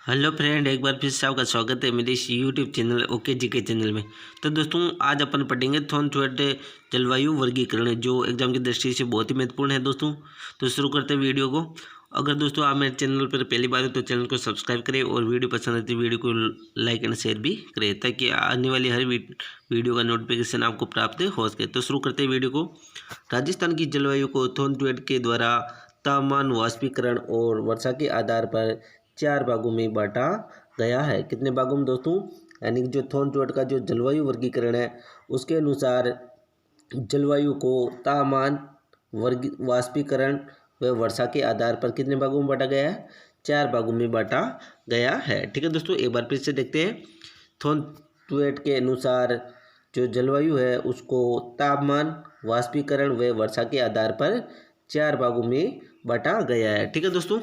Hello friend, एक बार फिर से आपका स्वागत है मेरे इस यूट्यूब चैनल ओके जी के चैनल में। तो दोस्तों, आज अपन पढ़ेंगे थोनथुएट जलवायु वर्गीकरण, जो एग्जाम की दृष्टि से बहुत ही महत्वपूर्ण है दोस्तों। तो शुरू करते हैं वीडियो को। अगर दोस्तों आप मेरे चैनल पर पहली बार हो तो चैनल को सब्सक्राइब करें और वीडियो पसंद आती है वीडियो को लाइक एंड शेयर भी करें, ताकि आने वाली हर वीडियो का नोटिफिकेशन आपको प्राप्त हो सके। तो शुरू करते हैं वीडियो को। राजस्थान की जलवायु को थोनथुएट के द्वारा तापमान, वाष्पीकरण और वर्षा के आधार पर 4 भागों में बांटा गया है। कितने भागों में दोस्तों? यानी कि जो थोनथुएट का जो जलवायु वर्गीकरण है उसके अनुसार जलवायु को तापमान, वाष्पीकरण व वर्षा के आधार पर कितने भागों में बांटा गया है? 4 भागों में बांटा गया है। ठीक है दोस्तों, एक बार फिर से देखते हैं। थोनथुएट के अनुसार जो जलवायु है उसको तापमान, वाष्पीकरण व वर्षा के आधार पर 4 भागों में बांटा गया है। ठीक है दोस्तों।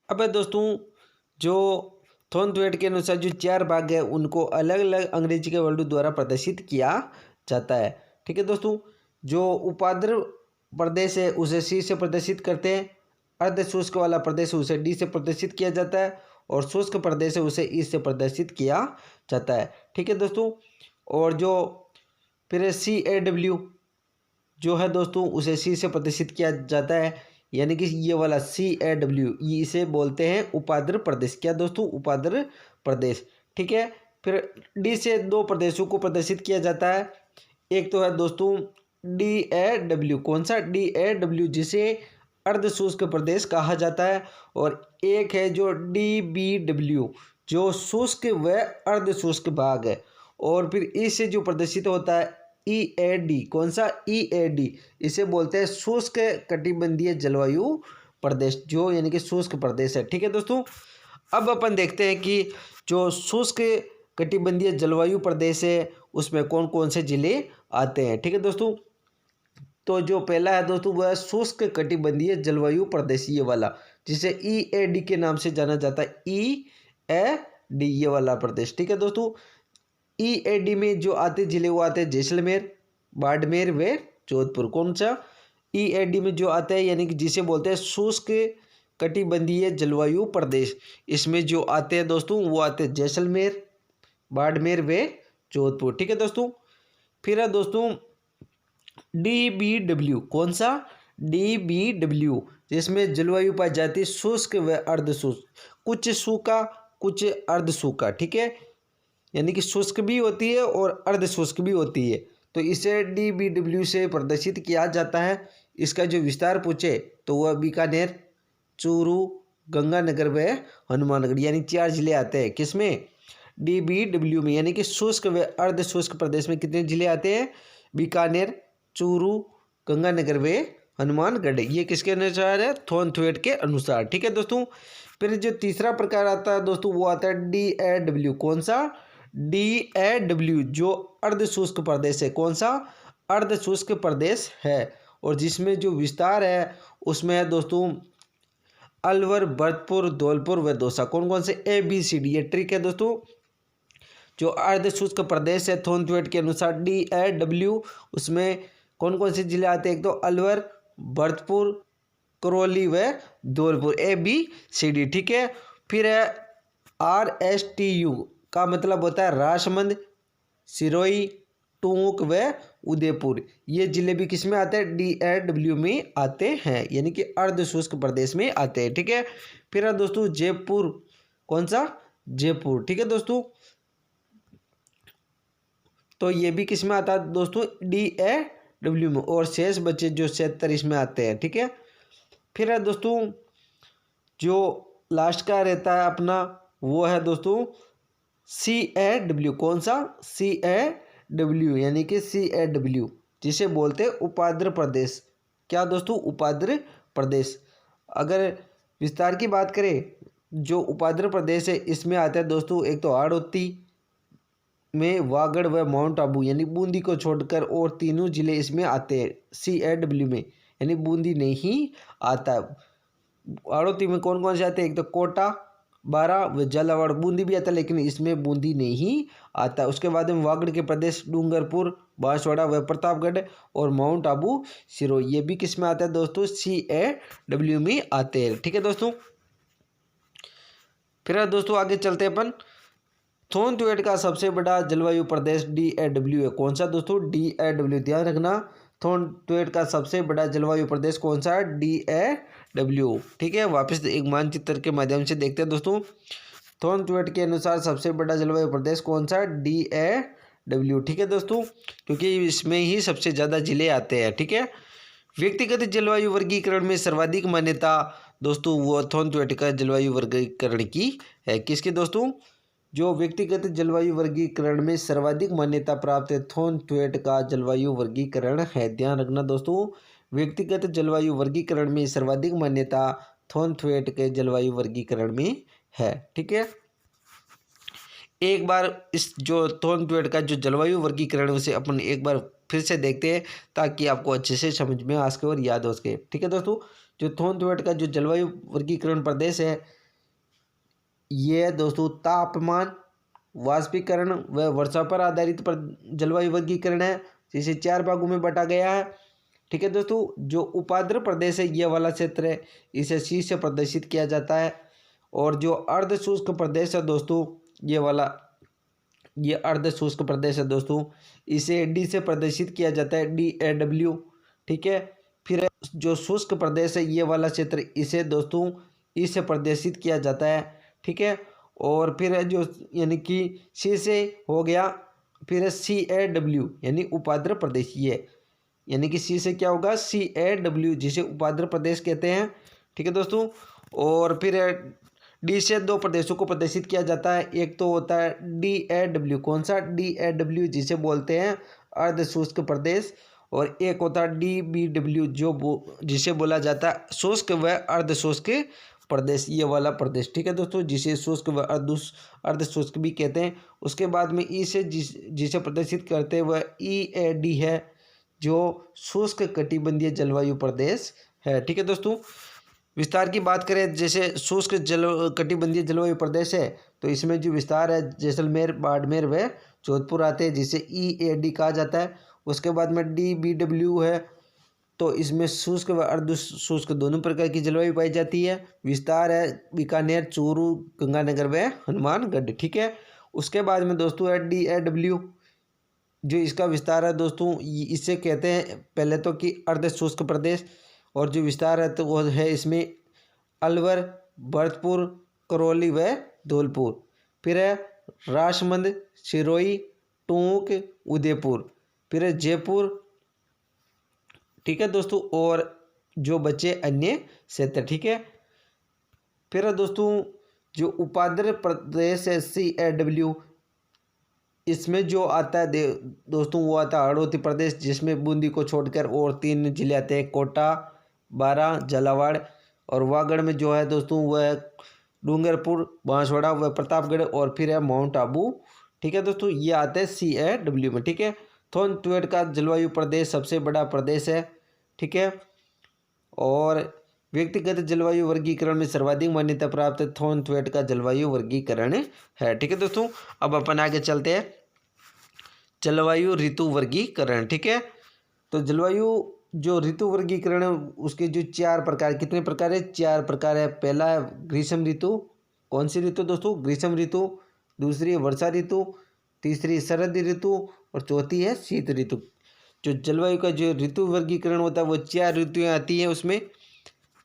अब दोस्तों, जो थोनथुएट के अनुसार जो 4 भाग है उनको अलग अलग अंग्रेजी के वर्ड द्वारा प्रदर्शित किया जाता है। ठीक है दोस्तों, जो उपाद्र प्रदेश है उसे सी से प्रदर्शित करते हैं, अर्ध शुष्क वाला प्रदेश उसे डी से प्रदर्शित किया जाता है और शुष्क प्रदेश है उसे ई से प्रदर्शित किया जाता है। ठीक है दोस्तों, और जो फिर CAW जो है दोस्तों उसे सी से प्रदर्शित किया जाता है, यानी कि ये वाला CAW इसे बोलते हैं उपाद्र प्रदेश। क्या दोस्तों? उपाद्र प्रदेश। ठीक है, फिर डी से 2 प्रदेशों को प्रदर्शित किया जाता है। एक तो है दोस्तों DAW। कौन सा? DAW, जिसे अर्ध शुष्क प्रदेश कहा जाता है। और एक है जो DBW, जो शुष्क व अर्ध शुष्क भाग है। और फिर इससे जो प्रदर्शित होता है EAD। कौन सा? EAD, इसे बोलते हैं शुष्क कटिबंधीय जलवायु प्रदेश, जो यानी कि शुष्क प्रदेश है। ठीक है दोस्तों, अब अपन देखते हैं कि जो शुष्क कटिबंधीय जलवायु प्रदेश है उसमें कौन कौन से जिले आते हैं। ठीक है दोस्तों, तो जो पहला है दोस्तों वह शुष्क कटिबंधीय जलवायु प्रदेश, ये वाला, जिसे EAD के नाम से जाना जाता है। EAD, ये वाला प्रदेश। ठीक है दोस्तों, EAD में जो आते जिले वो आते हैं जैसलमेर, बाड़मेर व जोधपुर। कौन सा? EAD में जो आता है, यानी कि जिसे बोलते हैं शुष्क कटिबंधीय जलवायु प्रदेश, इसमें जो आते हैं दोस्तों वो आते हैं जैसलमेर, बाड़मेर व जोधपुर। ठीक है दोस्तों, फिर है दोस्तों DBW। कौन सा? DBW, जिसमें जलवायु पाई जाती है शुष्क व अर्ध शुष्क, कुछ सूखा कुछ अर्ध सूखा। ठीक है, यानी कि शुष्क भी होती है और अर्ध शुष्क भी होती है। तो इसे DBW से प्रदर्शित किया जाता है। इसका जो विस्तार पूछे तो वह बीकानेर, चूरू, गंगानगर व हनुमानगढ़, यानी 4 जिले आते हैं। किसमें? DBW में। यानी कि शुष्क व अर्ध शुष्क प्रदेश में कितने जिले आते हैं? बीकानेर, चूरू, गंगानगर व हनुमानगढ़। ये किसके अनुसार है? थोनथुएट के अनुसार। ठीक है दोस्तों, फिर जो तीसरा प्रकार आता है दोस्तों वो आता है DAW। कौन सा? DAW, जो अर्ध शुष्क प्रदेश है। कौन सा? अर्ध शुष्क प्रदेश है, और जिसमें जो विस्तार है उसमें है दोस्तों अलवर, भरतपुर, धौलपुर व दौसा। कौन कौन से? ABCD, ये ट्रिक है दोस्तों। जो अर्ध शुष्क प्रदेश है थोनथुएट के अनुसार DAW, उसमें कौन कौन से जिले आते हैं? एक तो अलवर, भरतपुर, करौली व धौलपुर, ABCD। ठीक है, फिर है RSTU का मतलब होता है राजसमंद, सिरोही, टोंक व उदयपुर। ये जिले भी किस में आते हैं? DAW में आते हैं, यानी कि अर्ध शुष्क प्रदेश में आते हैं। ठीक है, फिर है दोस्तों जयपुर। कौन सा? जयपुर। ठीक है दोस्तों, तो ये भी किस में आता है दोस्तों? DAW में। और शेष बचे जो 76 इसमें आते हैं। ठीक है, फिर है दोस्तों जो लास्ट का रहता है अपना वो है दोस्तों CAW। कौन सा? CAW, यानी कि CAW, जिसे बोलते हैं उपाद्र प्रदेश। क्या दोस्तों? उपाद्र प्रदेश। अगर विस्तार की बात करें, जो उपाद्र प्रदेश है इसमें आता है दोस्तों एक तो हाड़ौती में वागड़ व माउंट आबू, यानी बूंदी को छोड़कर और तीनों जिले इसमें आते हैं CAW में, यानी बूंदी नहीं आता। हाड़ौती में कौन कौन से आते हैं? एक तो कोटा, बारा व झालावाड़। बूंदी भी आता है लेकिन इसमें बूंदी नहीं आता। उसके बाद में वागड़ के प्रदेश डूंगरपुर, बांसवाड़ा व प्रतापगढ़ और माउंट आबू सिरोही, ये भी किस में आता है दोस्तों? CAW में आते हैं। ठीक है दोस्तों, फिर दोस्तों आगे चलते हैं अपन। थोनथुएट का सबसे बड़ा जलवायु प्रदेश DAW है। कौन सा दोस्तों? DAW। ध्यान रखना, थोनथुएट का सबसे बड़ा जलवायु प्रदेश कौन सा है? DAW। ठीक है, वापस एक मानचित्र के माध्यम से देखते हैं दोस्तों। थोनथुएट के अनुसार सबसे बड़ा जलवायु प्रदेश कौन सा है? DAW। ठीक है दोस्तों, क्योंकि इसमें ही सबसे ज़्यादा जिले आते हैं। ठीक है, व्यक्तिगत जलवायु वर्गीकरण में सर्वाधिक मान्यता दोस्तों वो थोनथुएट का जलवायु वर्गीकरण की है। किसके दोस्तों? जो व्यक्तिगत जलवायु वर्गीकरण में सर्वाधिक मान्यता प्राप्त है, थोनथुएट का जलवायु वर्गीकरण है। ध्यान रखना दोस्तों, व्यक्तिगत जलवायु वर्गीकरण में सर्वाधिक मान्यता थोनथुएट के जलवायु वर्गीकरण में है। ठीक है, एक बार इस जो थोनथुएट का जो जलवायु वर्गीकरण है उसे अपन एक बार फिर से देखते हैं, ताकि आपको अच्छे से समझ में आ सके और याद हो सके। ठीक है दोस्तों, जो थोनथुएट का जो जलवायु वर्गीकरण प्रदेश है, ये दोस्तों तापमान, वाष्पीकरण व वर्षा पर आधारित जलवायु वर्गीकरण है, जिसे 4 भागों में बांटा गया है। ठीक है दोस्तों, जो उपाद्र प्रदेश है ये वाला क्षेत्र है, इसे C से प्रदर्शित किया जाता है। और जो अर्ध शुष्क प्रदेश है दोस्तों, ये वाला, ये अर्ध शुष्क प्रदेश है दोस्तों, इसे D से प्रदर्शित किया जाता है, DAW। ठीक है, फिर जो शुष्क प्रदेश है ये वाला क्षेत्र, इसे दोस्तों E से प्रदर्शित किया जाता है। ठीक है, और फिर जो यानी कि C से हो गया, फिर CAW यानी उपाद्र प्रदेश, ये यानी कि C से क्या होगा? CAW, जिसे उपाद्र प्रदेश कहते हैं। ठीक है दोस्तों, और फिर D से 2 प्रदेशों को प्रदर्शित किया जाता है। एक तो होता है DAW। कौन सा? DAW, जिसे बोलते हैं अर्ध शुष्क प्रदेश। और एक होता है DBW, जिसे बोला जाता है शुष्क व अर्ध शुष्क प्रदेश, ये वाला प्रदेश। ठीक है दोस्तों, जिसे शुष्क व अर्ध शुष्क भी कहते हैं। उसके बाद में E से जिसे प्रदर्शित करते हैं वह EAD है, जो शुष्क कटिबंधीय जलवायु प्रदेश है। ठीक है दोस्तों, विस्तार की बात करें, जैसे शुष्क कटिबंधीय जलवायु प्रदेश है तो इसमें जो विस्तार है जैसलमेर, बाड़मेर व जोधपुर आते हैं, जिसे EAD कहा जाता है। उसके बाद में DBW है, तो इसमें शुष्क व अर्ध शुष्क दोनों प्रकार की जलवायु पाई जाती है। विस्तार है बीकानेर, चूरू, गंगानगर व हनुमानगढ़। ठीक है, उसके बाद में दोस्तों है DAW, जो इसका विस्तार है दोस्तों, इसे कहते हैं पहले तो कि अर्ध शुष्क प्रदेश। और जो विस्तार है तो वो है इसमें अलवर, भरतपुर, करौली व धौलपुर। फिर है राजमंद, सिरोही, टोंक, उदयपुर, फिर है जयपुर। ठीक है दोस्तों, और जो बचे अन्य क्षेत्र। ठीक है, फिर है दोस्तों जो उपाद्र प्रदेश है CAW, इसमें जो आता है दोस्तों वो आता है हड़ौती प्रदेश, जिसमें बूंदी को छोड़कर और 3 जिले आते हैं, कोटा, बारा, झालावाड़। और वागड़ में जो है दोस्तों वह है डूंगरपुर, बांसवाड़ा व प्रतापगढ़, और फिर है माउंट आबू। ठीक है दोस्तों, ये आते हैं CAW में। ठीक है, थोनथुएट का जलवायु प्रदेश सबसे बड़ा प्रदेश है। ठीक है, और व्यक्तिगत जलवायु वर्गीकरण में सर्वाधिक मान्यता प्राप्त थोनथुएट का जलवायु वर्गीकरण है। ठीक है दोस्तों, अब अपन आगे चलते हैं, जलवायु ऋतु वर्गीकरण। ठीक है, तो जलवायु जो ऋतु वर्गीकरण है उसके जो 4 प्रकार, कितने प्रकार है? 4 प्रकार है। पहला है ग्रीष्म ऋतु। कौन सी ऋतु दोस्तों? ग्रीष्म ऋतु। दूसरी है वर्षा ऋतु, तीसरी शरद ऋतु, और चौथी है शीत ऋतु। जो जलवायु का जो ऋतु वर्गीकरण होता है वो 4 ऋतुएं आती हैं उसमें।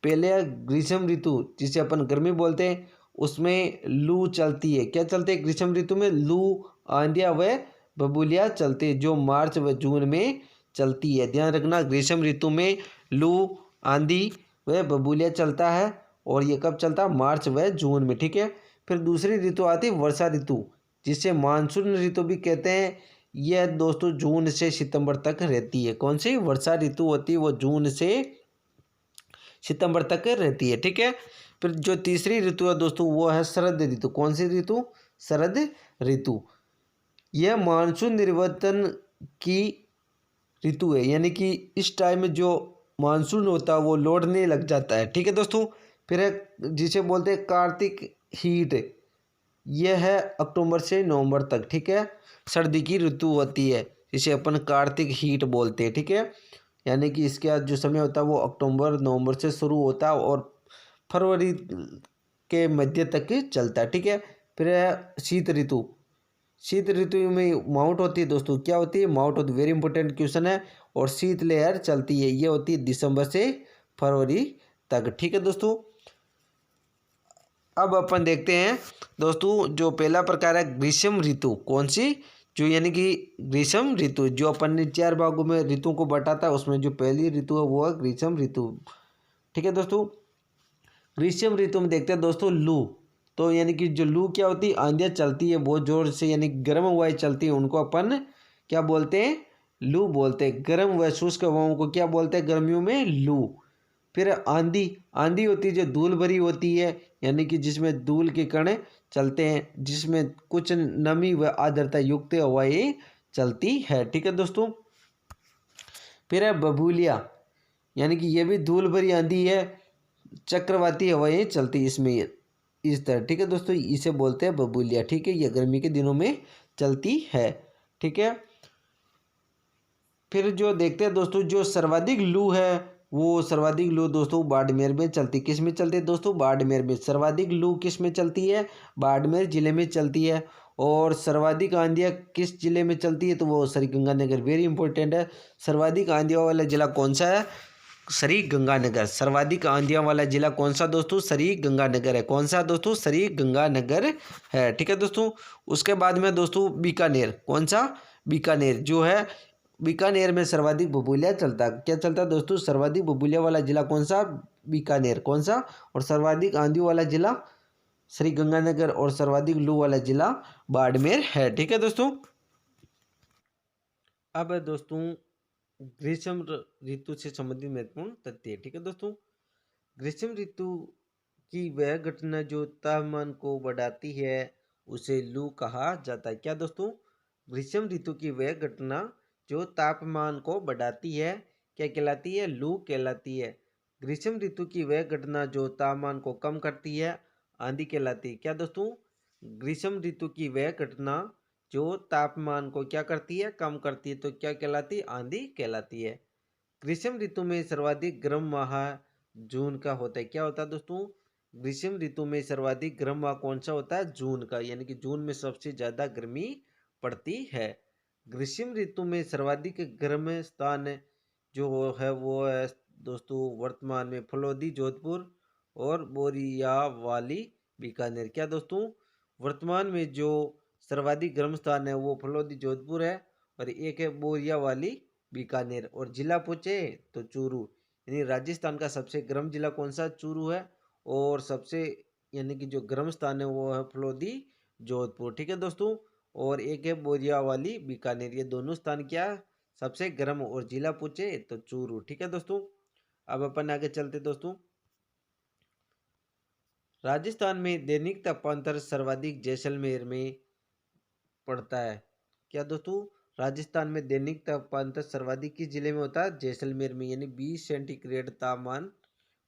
पहले है ग्रीष्म ऋतु, जिसे अपन गर्मी बोलते हैं, उसमें लू चलती है। क्या चलते हैं ग्रीष्म ऋतु में? लू, आंधियाँ व बबूलियाँ चलती है, जो मार्च व जून में चलती है। ध्यान रखना, ग्रीष्म ऋतु में लू, आंधी व बबूलियाँ चलता है, और ये कब चलता है? मार्च व जून में। ठीक है, फिर दूसरी ऋतु आती है वर्षा ऋतु, जिसे मानसून ऋतु भी कहते हैं। यह दोस्तों जून से सितंबर तक रहती है। कौन सी वर्षा ऋतु होती है? वो जून से सितंबर तक रहती है। ठीक है, फिर जो तीसरी ऋतु है दोस्तों वो है शरद ऋतु। कौन सी ऋतु? शरद ऋतु। यह मानसून निर्वर्तन की ऋतु है, यानी कि इस टाइम में जो मानसून होता है वो लौटने लग जाता है। ठीक है दोस्तों, फिर है जिसे बोलते हैं कार्तिक हीट, यह है अक्टूबर से नवंबर तक। ठीक है, सर्दी की ऋतु होती है, जिसे अपन कार्तिक हीट बोलते हैं। ठीक है, यानी कि इसका जो समय होता है वो अक्टूबर नवंबर से शुरू होता है और फरवरी के मध्य तक चलता है, ठीक है। फिर है शीत ऋतु। शीत ऋतु में माउंट होती है दोस्तों, क्या होती है? माउंट होती है, वेरी इंपॉर्टेंट क्वेश्चन है। और शीत लहर चलती है, ये होती है दिसंबर से फरवरी तक, ठीक है दोस्तों। अब अपन देखते हैं दोस्तों, जो पहला प्रकार है ग्रीष्म ऋतु। कौन सी? जो यानी कि ग्रीष्म ऋतु, जो अपन ने 4 भागों में ऋतुओं को बांटा था, उसमें जो पहली ऋतु है वो है ग्रीष्म ऋतु, ठीक है दोस्तों। ग्रीष्म ऋतु में देखते हैं दोस्तों लू। तो यानी कि जो लू क्या होती है? आंधियाँ चलती है बहुत जोर से, यानी गर्म हवाएं चलती है, उनको अपन क्या बोलते हैं? लू बोलते हैं। गर्म व शुष्क हवाओं को क्या बोलते हैं गर्मियों में? लू। फिर आंधी। आंधी होती है जो धूल भरी होती है, यानी कि जिसमें धूल के कण चलते हैं, जिसमें कुछ नमी व आर्द्रता युक्त हवाएं चलती है, ठीक है दोस्तों। फिर है बबूलिया, यानी कि ये भी धूल भरी आंधी है, चक्रवाती हवाएं चलती इसमें इस तरह, ठीक है दोस्तों। इसे बोलते हैं बबूलिया, ठीक है। ये गर्मी के दिनों में चलती है, ठीक है। फिर जो देखते हैं दोस्तों, जो सर्वाधिक लू है, वो सर्वाधिक लू दोस्तों बाड़मेर में चलती। किस में चलती है दोस्तों? बाड़मेर में। सर्वाधिक लू किस में चलती है? बाड़मेर जिले में चलती है। और सर्वाधिक आंधियाँ किस जिले में चलती है? तो वो श्री गंगानगर, वेरी इंपॉर्टेंट है। सर्वाधिक आंधियों वाला जिला कौन सा है? श्री गंगानगर। सर्वाधिक आंधियां वाला जिला कौन सा दोस्तों? श्री गंगानगर है। कौन सा दोस्तों? श्री गंगानगर है, ठीक है दोस्तों। उसके बाद में दोस्तों बीकानेर। कौन सा? बीकानेर जो है, बीकानेर में सर्वाधिक बबूलिया चलता है। क्या चलता है दोस्तों? सर्वाधिक बबूलिया वाला जिला कौन सा? बीकानेर। कौन सा? और सर्वाधिक आंधियों वाला जिला श्री गंगानगर, और सर्वाधिक लू वाला जिला बाड़मेर है, ठीक है दोस्तों। अब दोस्तों ग्रीष्म ऋतु से संबंधित महत्वपूर्ण तथ्य, ठीक है दोस्तों। ग्रीष्म ऋतु की वह घटना जो तापमान को बढ़ाती है उसे लू कहा जाता है। क्या दोस्तों? ग्रीष्म ऋतु की वह घटना जो तापमान को बढ़ाती है क्या कहलाती है? लू कहलाती है। ग्रीष्म ऋतु की वह घटना जो तापमान को कम करती है आंधी कहलाती है। क्या दोस्तों? ग्रीष्म ऋतु की वह घटना जो तापमान को क्या करती है? कम करती है, तो क्या कहलाती है? आंधी कहलाती है। ग्रीष्म ऋतु में सर्वाधिक गर्म माह जून का होता है। क्या होता है दोस्तों? ग्रीष्म ऋतु में सर्वाधिक गर्म माह कौन सा होता है? जून का, यानी कि जून में सबसे ज्यादा गर्मी पड़ती है। ग्रीष्म ऋतु में सर्वाधिक गर्म स्थान जो है वो है दोस्तों वर्तमान में फलोदी जोधपुर और बोरियावाली बीकानेर। क्या दोस्तों? वर्तमान में जो सर्वाधिक गर्म स्थान है वो फलोदी जोधपुर है, और एक है बोरियावाली बीकानेर। और जिला पूछे तो चूरू, यानी राजस्थान का सबसे गर्म जिला कौन सा? चूरू है। और सबसे यानी कि जो गर्म स्थान है वो है फलोदी जोधपुर, ठीक है दोस्तों। और एक है बोरियावाली बीकानेर। ये दोनों स्थान क्या सबसे गर्म, और जिला पूछे तो चूरू, ठीक है दोस्तों। अब अपन आगे चलते दोस्तों। राजस्थान में दैनिक तापांतर सर्वाधिक जैसलमेर में पड़ता है। क्या दोस्तों? राजस्थान में दैनिक तापांतर सर्वाधिक किस जिले में होता है? जैसलमेर में, यानी 20 सेंटीग्रेड तापमान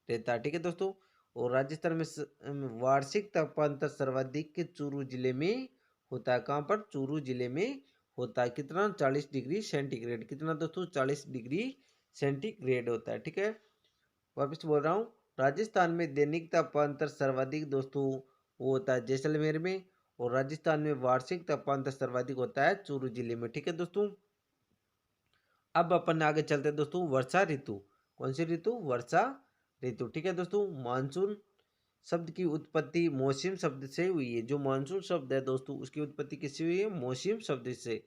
रहता है, ठीक है दोस्तों। और राजस्थान में वार्षिक तापांतर सर्वाधिक चूरू जिले में होता है। कहाँ पर? चूरू जिले में होता है। कितना? 40 डिग्री सेंटीग्रेड। कितना दोस्तों? 40 डिग्री सेंटीग्रेड होता है, ठीक है। वापस बोल रहा हूँ, राजस्थान में दैनिक तापांतर सर्वाधिक दोस्तों वो होता है जैसलमेर में, और राजस्थान में वार्षिक तापांतर सर्वाधिक होता है चूरू जिले में, ठीक है दोस्तों। अब अपन आगे चलते हैं दोस्तों वर्षा ऋतु। कौन सी ऋतु? वर्षा ऋतु, ठीक है दोस्तों। मानसून शब्द की उत्पत्ति मौसम शब्द से हुई है। जो मानसून शब्द है दोस्तों उसकी उत्पत्ति किससे हुई है? मौसम शब्द से।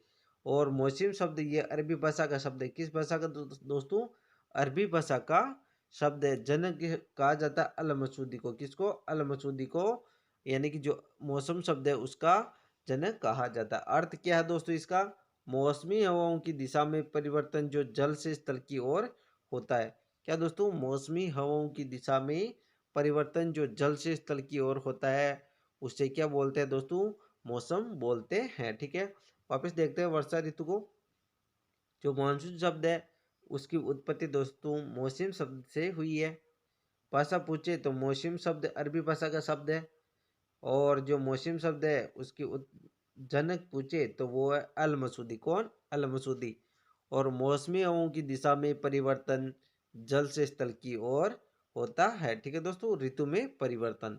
और मौसम शब्द ये अरबी भाषा का शब्द है। किस भाषा का दोस्तों? अरबी भाषा का शब्द है। जनक कहा जाता है अल मसूदी को। किसको? अल मसूदी को, यानी कि जो मौसम शब्द है उसका जनक कहा जाता है। अर्थ क्या है दोस्तों इसका? मौसमी हवाओं की दिशा में परिवर्तन जो जल से स्थल की ओर होता है। क्या दोस्तों? मौसमी हवाओं की दिशा में परिवर्तन जो जल से स्थल की ओर होता है उससे क्या बोलते हैं दोस्तों? मौसम बोलते हैं, ठीक है। वापस देखते हैं वर्षा ऋतु को। जो मानसून शब्द है उसकी उत्पत्ति दोस्तों मौसम शब्द से हुई है। भाषा पूछे तो मौसम शब्द अरबी भाषा का शब्द है, और जो मौसम शब्द है उसकी जनक पूछे तो वो है अल मसूदी। कौन? अल मसूदी। और मौसमी हवाओं की दिशा में परिवर्तन जल से स्थल की ओर होता है, ठीक है दोस्तों। ऋतु में परिवर्तन।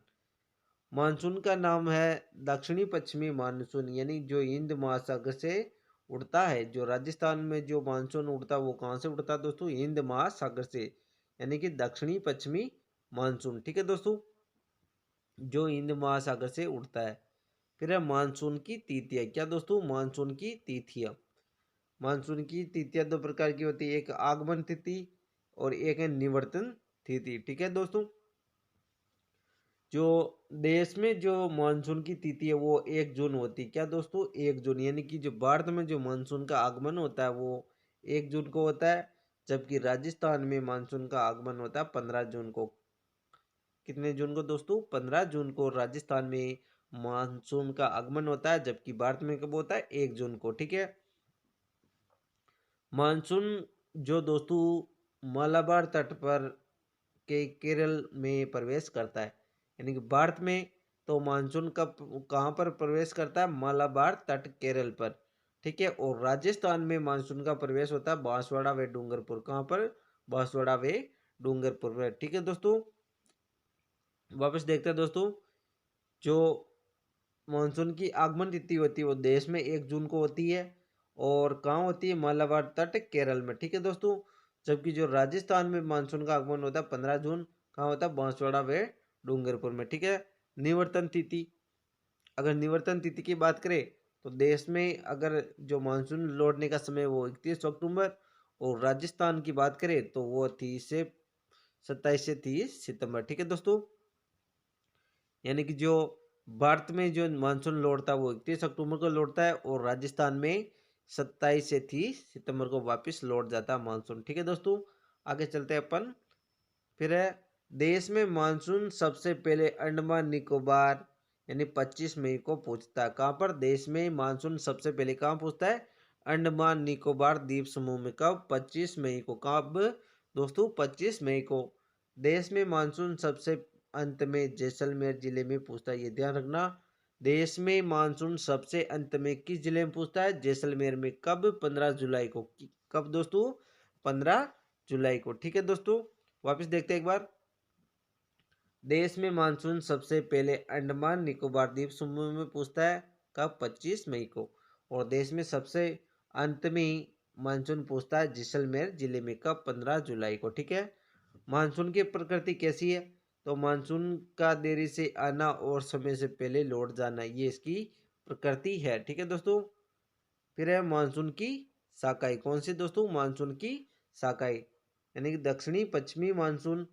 मानसून का नाम है दक्षिणी पश्चिमी मानसून, यानी जो हिंद महासागर से उड़ता है। जो राजस्थान में जो मानसून उड़ता है वो कहाँ से उड़ता है दोस्तों? हिंद महासागर से, यानी कि दक्षिणी पश्चिमी मानसून। ठीक है दोस्तों, जो हिंद महासागर से उड़ता है। फिर है मानसून की तिथियां। क्या दोस्तों? मानसून की तिथियां। मानसून की तिथियां दो प्रकार की होती है, एक आगमन तिथि और एक है निवर्तन तिथि। ठीक है दोस्तों, जो देश में जो मानसून की तिथि है वो 1 जून होती है। क्या दोस्तों? 1 जून, यानी कि जो भारत में जो मानसून का आगमन होता है वो 1 जून को होता है, जबकि राजस्थान में मानसून का आगमन होता है 15 जून को। कितने जून को दोस्तों? 15 जून को राजस्थान में मानसून का आगमन होता है, जबकि भारत में कब होता है? 1 जून को। ठीक है, मानसून जो दोस्तों मालाबार तट पर के केरल में प्रवेश करता है, यानी कि भारत में तो मानसून कब कहाँ पर प्रवेश करता है? मालाबार तट केरल पर। ठीक है, और राजस्थान में मानसून का प्रवेश होता है बांसवाड़ा व डूंगरपुर। कहाँ पर? बांसवाड़ा व डूंगरपुर पर। ठीक है दोस्तों, वापस देखते हैं दोस्तों, जो मानसून की आगमन तिथि होती है वो देश में 1 जून को होती है, और कहाँ होती है? मालाबार तट केरल में। ठीक है दोस्तों, जबकि जो राजस्थान में मानसून का आगमन होता है 15 जून, कहाँ होता है? बांसवाड़ा व डूंगरपुर में। ठीक है, निवर्तन तिथि। अगर निवर्तन तिथि की बात करें तो देश में अगर जो मानसून लौटने का समय वो 31 अक्टूबर, और राजस्थान की बात करें तो वो 27 से 30 सितंबर। ठीक है दोस्तों, यानी कि जो भारत में जो मानसून लौटता है वो 31 अक्टूबर को लौटता है, और राजस्थान में 27 से 30 सितंबर को वापस लौट जाता है मानसून। ठीक है दोस्तों, आगे चलते हैं अपन। फिर है देश में मानसून सबसे पहले अंडमान निकोबार यानी 25 मई को पहुंचता है। कहाँ पर? देश में मानसून सबसे पहले कहाँ पहुंचता है? अंडमान निकोबार द्वीप समूह में। कब? 25 मई को। कब दोस्तों? 25 मई को। देश में मानसून सबसे अंत में जैसलमेर जिले में पहुंचता है, ये ध्यान रखना। देश में मानसून सबसे अंत में किस जिले में पहुंचता है? जैसलमेर में। कब? 15 जुलाई को। कब दोस्तों? 15 जुलाई को। ठीक है दोस्तों, वापस देखते हैं एक बार। देश में मानसून सबसे पहले अंडमान निकोबार द्वीप समूह में पहुंचता है। कब? 25 मई को। और देश में सबसे अंत में मानसून पहुंचता है जैसलमेर जिले में। कब? 15 जुलाई को। ठीक है, मानसून की प्रकृति कैसी है? तो मानसून का देरी से आना और समय से पहले लौट जाना, ये इसकी प्रकृति है। ठीक है दोस्तों, फिर है मानसून की शाखाएं। कौन सी दोस्तों? मानसून की शाखाएं, यानी कि दक्षिणी पश्चिमी मानसून,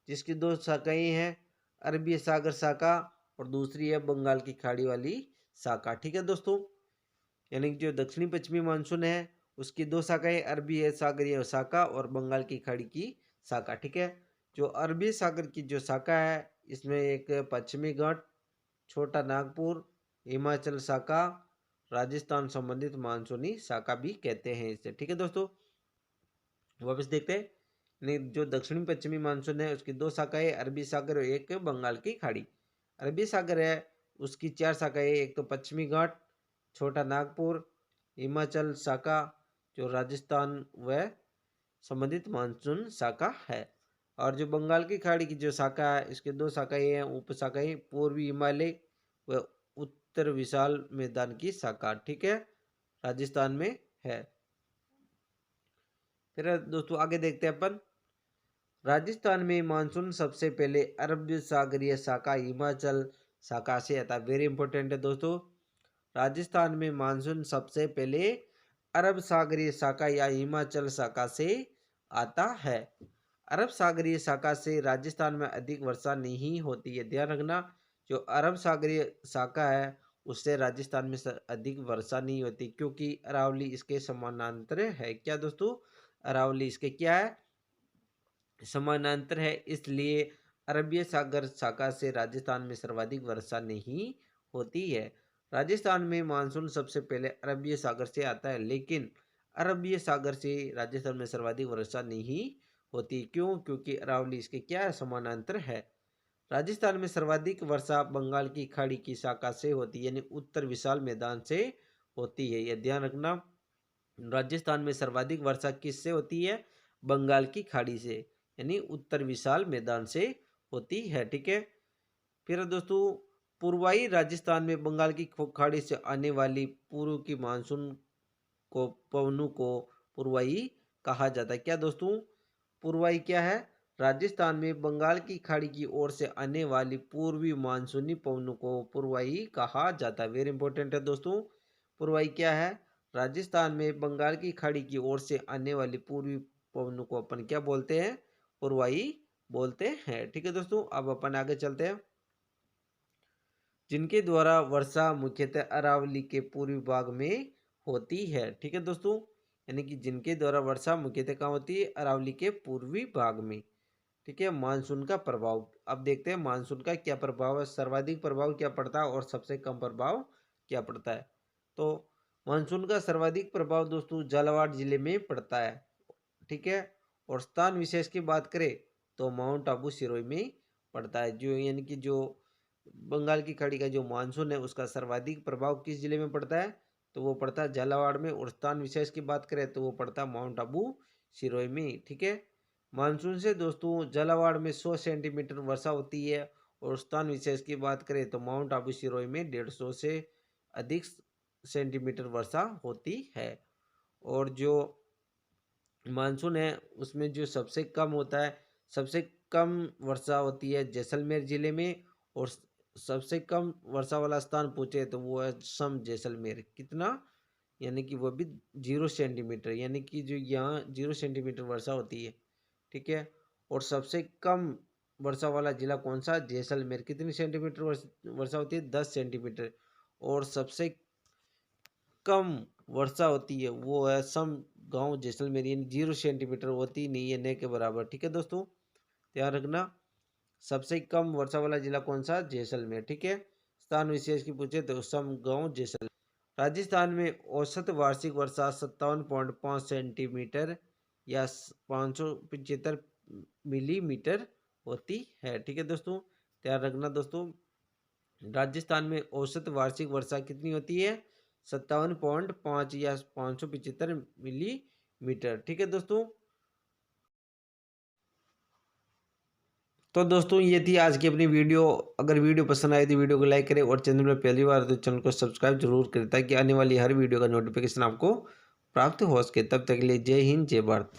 जिसकी 2 शाखाएं हैं, अरबी सागर शाखा और दूसरी है बंगाल की खाड़ी वाली शाखा। ठीक है दोस्तों, यानी कि जो दक्षिणी पश्चिमी मानसून है उसकी 2 शाखाएं, अरबी है सागरीय शाखा और बंगाल की खाड़ी की शाखा। ठीक है, जो अरबी सागर की जो शाखा है इसमें एक पश्चिमी घाट, छोटा नागपुर, हिमाचल शाखा, राजस्थान संबंधित मानसूनी शाखा भी कहते हैं इसे। ठीक है दोस्तों, वापस देखते हैं। जो दक्षिणी पश्चिमी मानसून है उसकी 2 शाखाएं, अरबी सागर और एक बंगाल की खाड़ी। अरबी सागर है उसकी 4 शाखाएं, एक तो पश्चिमी घाट, छोटा नागपुर, हिमाचल शाखा, जो राजस्थान व संबंधित मानसून शाखा है। और जो बंगाल की खाड़ी की जो शाखा है इसके 2 शाखाएं हैं, उप शाखाएं, पूर्वी हिमालय व उत्तर विशाल मैदान की शाखा। ठीक है, राजस्थान में है। फिर दोस्तों आगे देखते हैं अपन। राजस्थान में मानसून सबसे पहले अरब सागरीय शाखा हिमाचल शाखा से आता है। वेरी इंपॉर्टेंट है दोस्तों, राजस्थान में मानसून सबसे पहले अरब सागरीय शाखा या हिमाचल शाखा से आता है। अरब सागरीय शाखा से राजस्थान में अधिक वर्षा नहीं होती है, ध्यान रखना। जो अरब सागरीय शाखा है उससे राजस्थान में अधिक वर्षा नहीं होती, क्योंकि अरावली इसके समानांतर है। क्या दोस्तों? अरावली इसके क्या है? समानांतर है, इसलिए अरबिय सागर शाखा से राजस्थान में सर्वाधिक वर्षा नहीं होती है। राजस्थान में मानसून सबसे पहले अरबिय सागर से आता है, लेकिन अरबिय सागर से राजस्थान में सर्वाधिक वर्षा नहीं होती। क्यों? क्योंकि अरावली इसके क्या है? समानांतर है। राजस्थान में सर्वाधिक वर्षा बंगाल की खाड़ी की शाखा से होती है, यानी उत्तर विशाल मैदान से होती है, यह ध्यान रखना। राजस्थान में सर्वाधिक वर्षा किससे होती है? बंगाल की खाड़ी से, यानी उत्तर विशाल मैदान से होती है। ठीक है, फिर दोस्तों पूर्वाई राजस्थान में बंगाल की खाड़ी से आने वाली पूर्व की मानसून को पवनों को पूर्वाई कहा जाता है। क्या दोस्तों, पूर्वाई क्या है? राजस्थान में बंगाल की खाड़ी की ओर से आने वाली पूर्वी मानसूनी पवनों को पूर्वाई कहा जाता है। वेरी इंपॉर्टेंट है दोस्तों। पूर्वाई क्या है? राजस्थान में बंगाल की खाड़ी की ओर से आने वाली पूर्वी पवनों को अपन क्या बोलते हैं? पूर्वाई बोलते हैं। ठीक है दोस्तों, अब अपन आगे चलते हैं। जिनके द्वारा वर्षा मुख्यतः अरावली के पूर्वी भाग में होती है। ठीक है दोस्तों, यानी कि जिनके द्वारा वर्षा मुख्यतः कहाँ होती है? अरावली के पूर्वी भाग में। ठीक है। मानसून का प्रभाव, अब देखते हैं मानसून का क्या प्रभाव है, सर्वाधिक प्रभाव क्या पड़ता है और सबसे कम प्रभाव क्या पड़ता है। तो मानसून का सर्वाधिक प्रभाव दोस्तों झालावाड़ जिले में पड़ता है। ठीक है। और स्थान विशेष की बात करें तो माउंट आबू सिरोही में पड़ता है। जो यानी कि जो बंगाल की खाड़ी का जो मानसून है उसका सर्वाधिक प्रभाव किस जिले में पड़ता है? तो वो पड़ता है झालावाड़ में। और स्थान विशेष की बात करें तो वो पड़ता है माउंट आबू सिरोही में। ठीक है। मानसून से दोस्तों झालावाड़ में 100 सेंटीमीटर वर्षा होती है। और स्थान विशेष की बात करें तो माउंट आबू सिरोही में 150 से अधिक सेंटीमीटर वर्षा होती है। और जो मानसून है उसमें जो सबसे कम होता है, सबसे कम वर्षा होती है जैसलमेर जिले में। और सबसे कम वर्षा वाला स्थान पूछे तो वो है सम जैसलमेर। कितना? यानी कि वो भी 0 सेंटीमीटर, यानी कि जो यहाँ 0 सेंटीमीटर वर्षा होती है। ठीक है। और सबसे कम वर्षा वाला जिला कौन सा? जैसलमेर। कितनी सेंटीमीटर वर्षा होती है? 10 सेंटीमीटर। और सबसे कम वर्षा होती है वो है सम गांव जैसलमेर, यानी 0 सेंटीमीटर होती नहीं है, न के बराबर। ठीक है दोस्तों, ध्यान रखना। सबसे कम वर्षा वाला जिला कौन सा? जैसलमेर। ठीक है। स्थान विशेष की पूछे तो सम गांव जैसलमेर। राजस्थान में औसत वार्षिक वर्षा 57.5 सेंटीमीटर या 575 मिलीमीटर होती है। ठीक है दोस्तों, ध्यान रखना दोस्तों। राजस्थान में औसत वार्षिक वर्षा कितनी होती है? 57.5 या 575 मिलीमीटर। ठीक है दोस्तों। तो दोस्तों ये थी आज की अपनी वीडियो। अगर वीडियो पसंद आए तो वीडियो को लाइक करें और चैनल में पहली बार तो चैनल को सब्सक्राइब जरूर करें ताकि आने वाली हर वीडियो का नोटिफिकेशन आपको प्राप्त हो सके। तब तक के लिए जय हिंद, जय भारत।